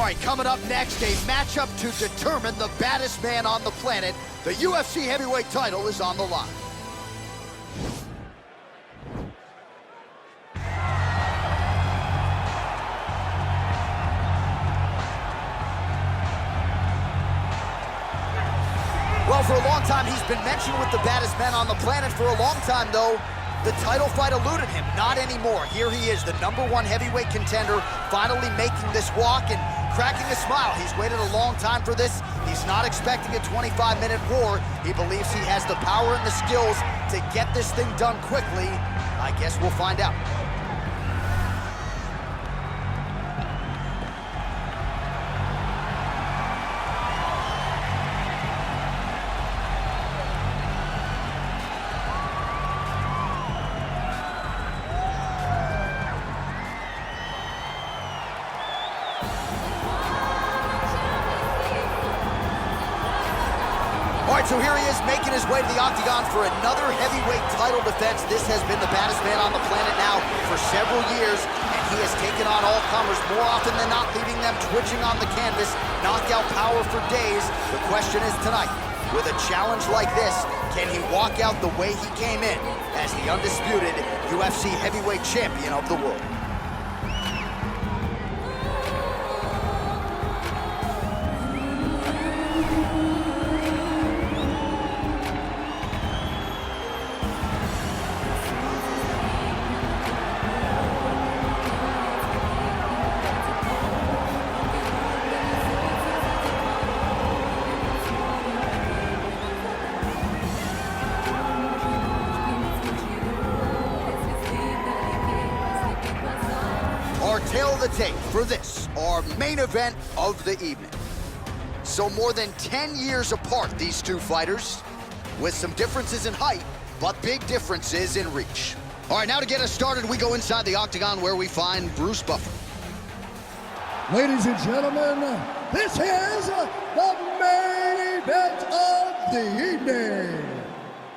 right, coming up next, a matchup to determine the baddest man on the planet. The UFC heavyweight title is on the line. Well, for a long time, he's been mentioned with the baddest men on the planet. For a long time, though, the title fight eluded him. Not anymore. Here he is, the #1 heavyweight contender, finally making this walk and cracking a smile. He's waited a long time for this. He's not expecting a 25-minute war. He believes he has the power and the skills to get this thing done quickly. I guess we'll find out. All right, so here he is making his way to the octagon for another heavyweight title defense. This has been the baddest man on the planet now for several years, and he has taken on all comers more often than not, leaving them twitching on the canvas. Knockout power for days. The question is tonight, with a challenge like this, can he walk out the way he came in as the undisputed UFC heavyweight champion of the world? Our tail of the tape for this, our main event of the evening. So more than 10 years apart, these two fighters, with some differences in height, but big differences in reach. All right, now to get us started, we go inside the octagon where we find Bruce Buffer. Ladies and gentlemen, this is the main event of the evening.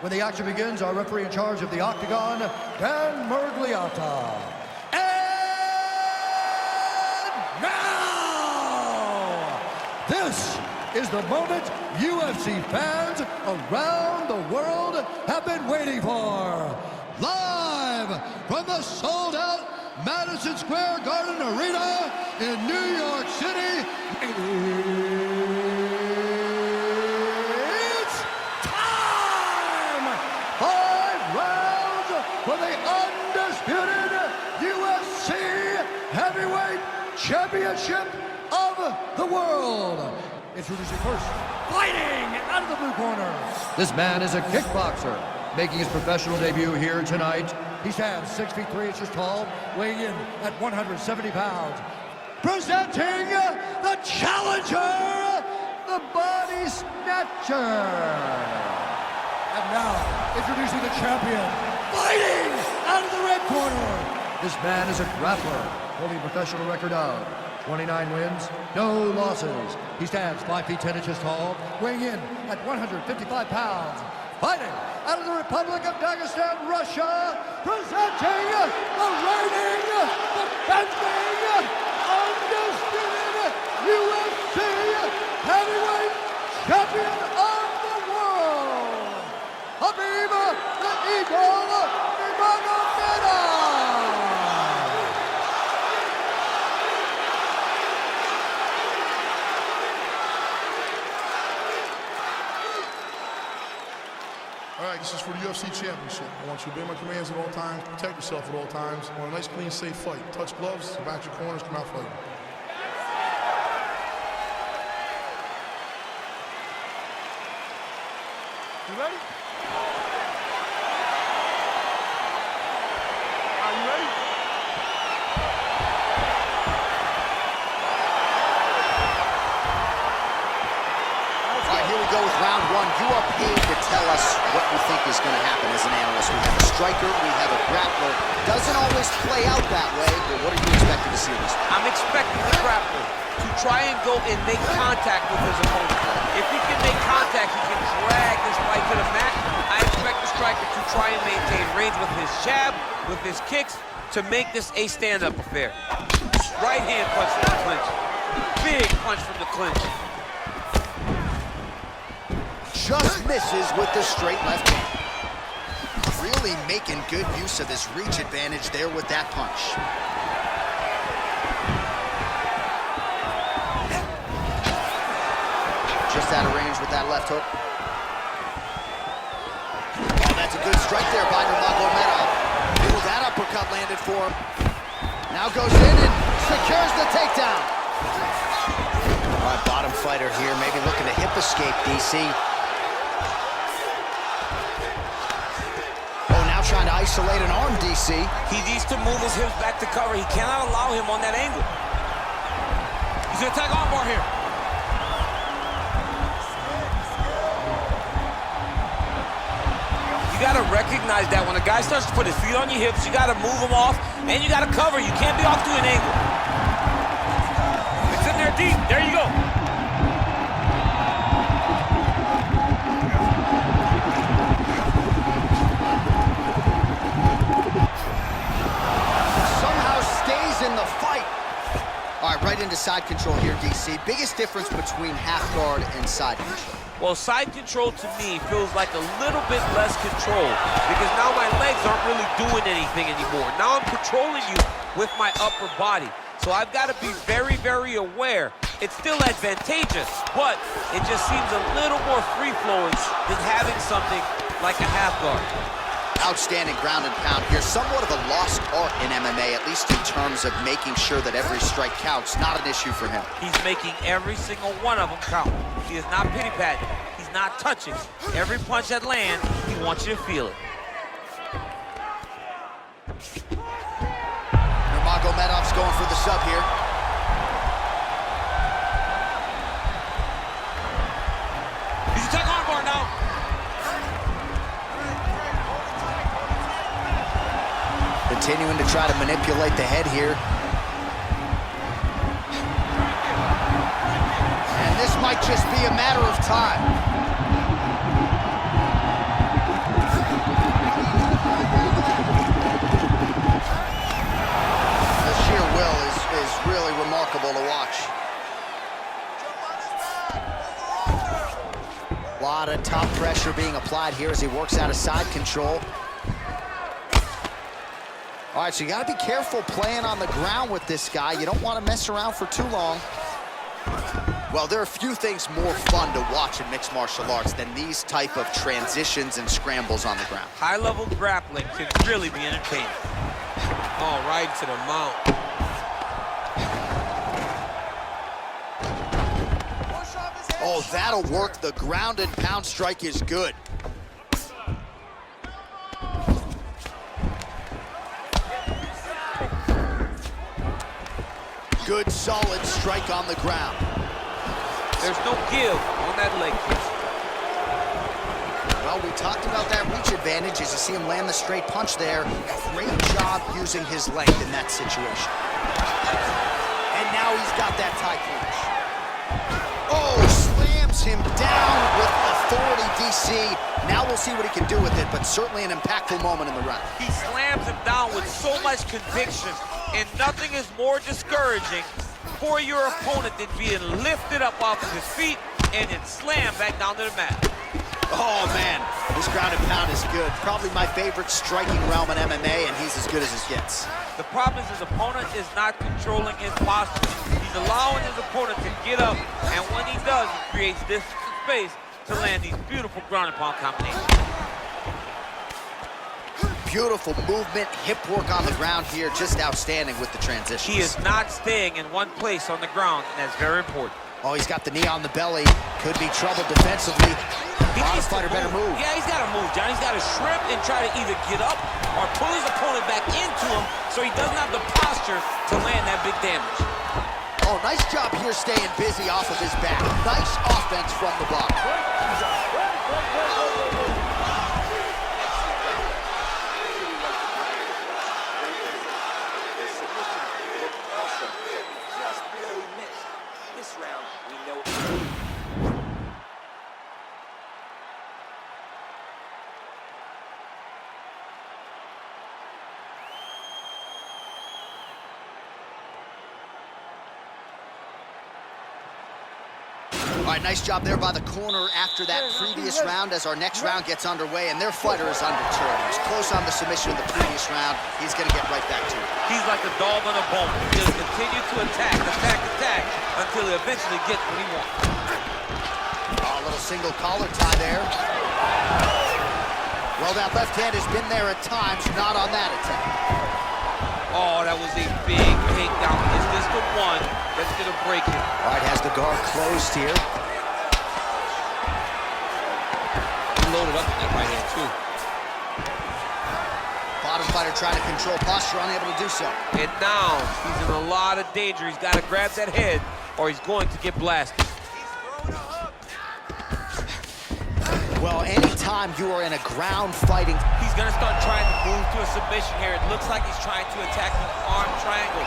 When the action begins, our referee in charge of the octagon, Dan Mergliata. Now, this is the moment UFC fans around the world have been waiting for. Live from the sold-out Madison Square Garden Arena in New York City, it's time! 5 rounds for the undisputed UFC Heavyweight Championship of the world. Introducing first, fighting out of the blue corner. This man is a kickboxer, making his professional debut here tonight. He stands 6 feet 3 inches tall, weighing in at 170 pounds. Presenting the challenger, the Body Snatcher. And now, introducing the champion, fighting out of the red corner. This man is a grappler, holding a professional record of 29 wins, no losses. He stands 5 feet 10 inches tall, weighing in at 155 pounds. Fighting out of the Republic of Dagestan, Russia, presenting the reigning, defending, undisputed UFC heavyweight champion of the world, Khabib the Eagle Nurmagomedov. All right, this is for the UFC Championship. I want you to obey my commands at all times, protect yourself at all times. I want a nice, clean, safe fight. Touch gloves, back your corners, come out fighting. You ready? Are you ready? All right, here we go with round one. You are paid to tell us what you think is going to happen as an analyst. We have a striker, we have a grappler. Doesn't always play out that way, but what are you expecting to see in this? I'm expecting the grappler to try and go and make contact with his opponent. If he can make contact, he can drag this fight to the mat. I expect the striker to try and maintain range with his jab, with his kicks, to make this a stand-up affair. Right hand punch to the clinch. Big punch from the clinch. Just misses with the straight left hand. Really making good use of his reach advantage there with that punch. Just out of range with that left hook. Oh, that's a good strike there by Nurmagomedov. Ooh, that uppercut landed for him. Now goes in and secures the takedown. All right, bottom fighter here, maybe looking to hip escape, DC. Trying to isolate an arm, DC. He needs to move his hips back to cover. He cannot allow him on that angle. He's gonna attack armbar here. You gotta recognize that when a guy starts to put his feet on your hips, you gotta move him off, and you gotta cover. You can't be off to an angle. It's in there deep. There you go. Right into side control here, DC. Biggest difference between half guard and side control? Well, side control to me feels like a little bit less control because now my legs aren't really doing anything anymore. Now I'm controlling you with my upper body. So I've got to be very, very aware. It's still advantageous, but it just seems a little more free-flowing than having something like a half guard. Outstanding ground and pound here. Somewhat of a lost art in MMA, at least in terms of making sure that every strike counts. Not an issue for him. He's making every single one of them count. He is not pity-patting. He's not touching. Every punch that lands, he wants you to feel it. Nurmagomedov's going for the sub here. He's attacking armbar now. Continuing to try to manipulate the head here. And this might just be a matter of time. The sheer will is really remarkable to watch. A lot of top pressure being applied here as he works out of side control. All right, so you got to be careful playing on the ground with this guy. You don't want to mess around for too long. Well, there are few things more fun to watch in mixed martial arts than these type of transitions and scrambles on the ground. High-level grappling can really be entertaining. Oh, right to the mount. Oh, that'll work. The ground and pound strike is good. Good, solid strike on the ground. There's no give on that leg kick. Well, we talked about that reach advantage as you see him land the straight punch there. Great job using his length in that situation. And now he's got that tie clinch. Oh, slams him down with authority, DC. Now we'll see what he can do with it, but certainly an impactful moment in the round. He slams him down with so much conviction. And nothing is more discouraging for your opponent than being lifted up off of his feet and then slammed back down to the mat. Oh, man, this ground and pound is good. Probably my favorite striking realm in MMA, and he's as good as it gets. The problem is his opponent is not controlling his posture. He's allowing his opponent to get up, and when he does, he creates distance and space to land these beautiful ground and pound combinations. Beautiful movement, hip work on the ground here, just outstanding with the transitions. He is not staying in one place on the ground, and that's very important. Oh, he's got the knee on the belly. Could be trouble defensively. Bottom fighter better move. Yeah, he's got to move, John. He's got to shrimp and try to either get up or pull his opponent back into him so he doesn't have the posture to land that big damage. Oh, nice job here staying busy off of his back. Nice offense from the bottom. All right, nice job there by the corner after that previous round as our next round gets underway, and their fighter is undeterred. He was close on the submission in the previous round. He's going to get right back to it. He's like a dog on a bone. He's going to continue to attack until he eventually gets what he wants. Oh, a little single collar tie there. Well, that left hand has been there at times, not on that attempt. Oh, that was a big takedown. Is this the one that's going to break him? All right, has the guard closed here. He loaded up with that right hand, too. Bottom fighter trying to control posture, unable to do so. And now, he's in a lot of danger. He's got to grab that head, or he's going to get blasted. Well, anytime you are in a ground fighting... He's going to start trying to move to a submission here. It looks like he's trying to attack the arm triangle.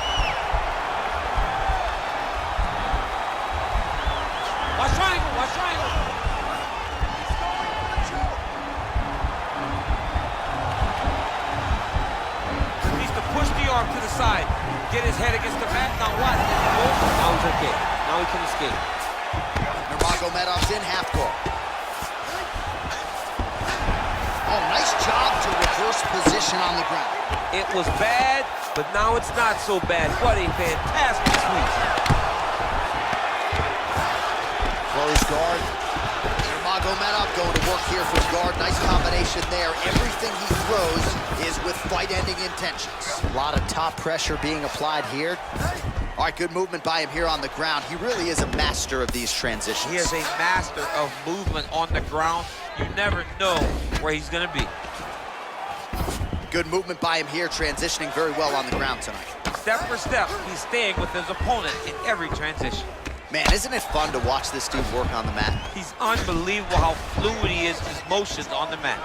Watch triangle, watch triangle. He needs to push the arm to the side. Get his head against the mat. Now what? Now he's okay. Now he can escape. Nurmagomedov's in half guard. Oh, nice job to reverse position on the ground. It was bad, but now it's not so bad. What a fantastic sweep. Close guard. Nurmagomedov going to work here from guard. Nice combination there. Everything he throws is with fight-ending intentions. A lot of top pressure being applied here. All right, good movement by him here on the ground. He really is a master of these transitions. He is a master of movement on the ground. You never know where he's going to be. Good movement by him here, transitioning very well on the ground tonight. Step for step, he's staying with his opponent in every transition. Man, isn't it fun to watch this dude work on the mat? He's unbelievable how fluid he is, his motions on the mat.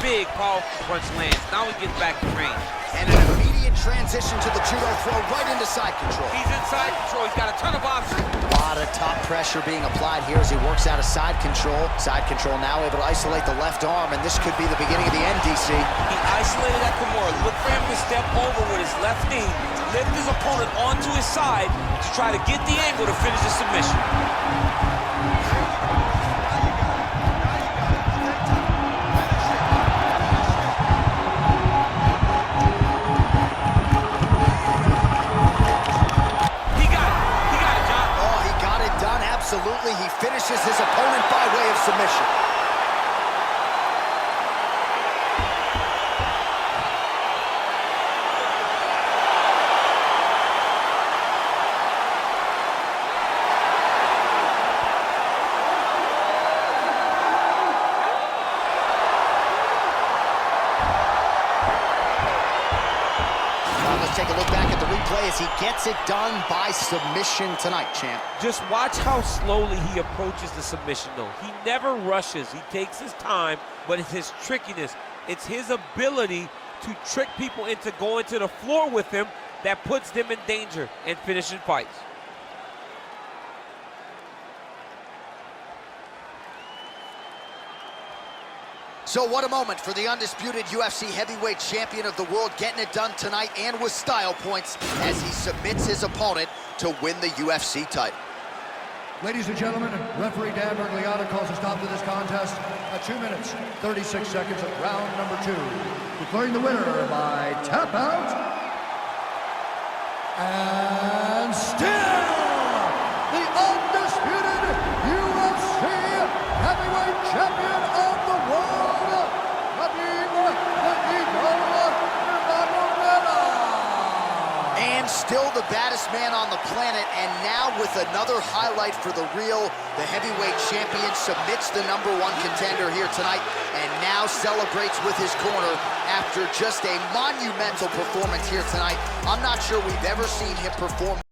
Big, powerful punch lands. Now he gets back to range. And an immediate transition to the judo throw right into side control. He's in side control. He's got a ton of options. A lot of top pressure being applied here as he works out of side control. Side control now able to isolate the left arm, and this could be the beginning of the end, DC. He isolated that Kimura. Look for him to step over with his left knee, lift his opponent onto his side to try to get the angle to finish the submission. Absolutely, he finishes his opponent by way of submission. Let's take a look back at the replay as he gets it done by submission tonight, champ. Just watch how slowly he approaches the submission, though. He never rushes. He takes his time, but it's his trickiness. It's his ability to trick people into going to the floor with him that puts them in danger and finishing fights. So what a moment for the undisputed UFC heavyweight champion of the world, getting it done tonight and with style points as he submits his opponent to win the UFC title. Ladies and gentlemen, referee Dan Bergliata calls a stop to this contest at 2 minutes, 36 seconds of round number 2. Declaring the winner by tap out, and still the undisputed UFC heavyweight champion of the world, Khabib Nurmagomedov. And still the baddest man on the planet, and now with another highlight for the real, the heavyweight champion submits the #1 contender here tonight, and now celebrates with his corner after just a monumental performance here tonight. I'm not sure we've ever seen him perform